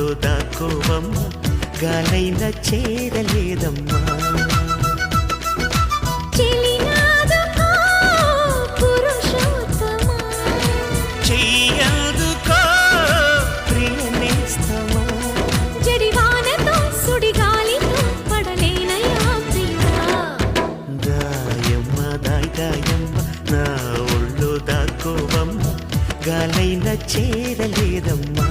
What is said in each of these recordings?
ఒళ్ళో దాక్కోవమ్మ గాలైన చేరలేదమ్మా చెయ్యదుకో ప్రియనేస్తమా జడివానతో సుడిగాలితో పడలేనయా ప్రియా దాయమ్మ దాయమ్మ నా ఒళ్ళో దాక్కోవమ్మ గాలైన చేరలేదమ్మా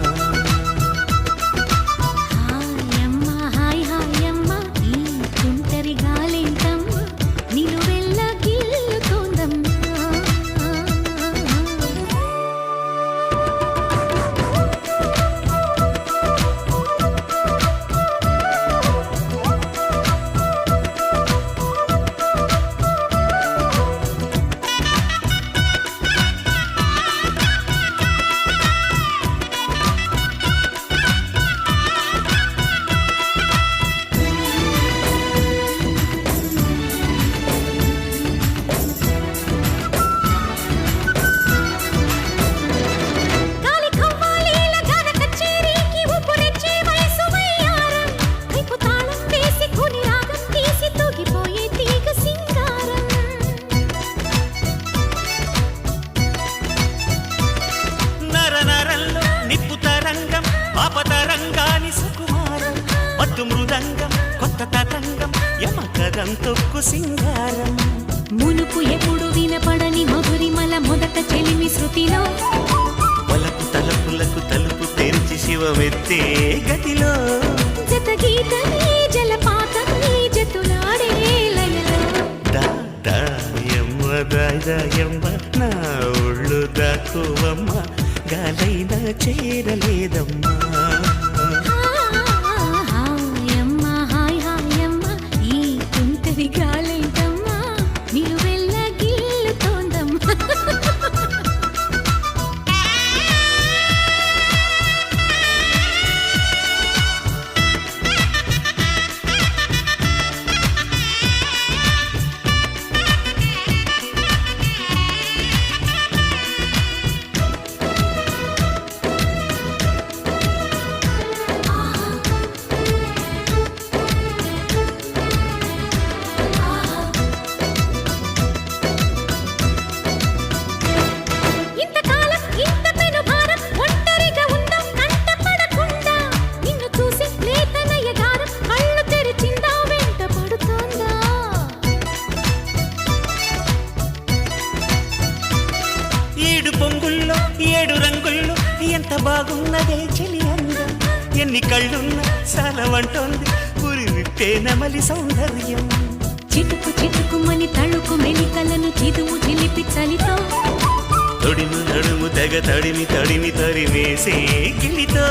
మృదంగం కొత్త తతంగం యమకదం తొక్కు సింగారం మునుపు ఎప్పుడు వినపడని మధురిమల మొదట చెలిమి శృతిలో వలకు తలపులకు తలుపు తెరిచి శివమెత్తే గతిలో జత గీతని జలపాతని జతులాడే లయలో దాయమ్మ దాయమ్మ నా ఒళ్ళు దాక్కువమ్మ గాలైన చేరలేదమ్మా గాలైతమ్మా నిలువెల్ల గిల్లుతోందమ్మా పొంగుల్లో ఏడు రంగుల్లో ఎంత బాగున్నదే చెలి అందం ఎన్ని కళ్ళున్నా సాలవంటోంది పురి విప్పే నమలి సౌందర్యం చిటుకు చిటుకుమని తళుకు మెలికలను చిదుము చిలిపి చలితో తొడిము నడుము తెగ తడిమి తడిమి తరిమేసే గిలితో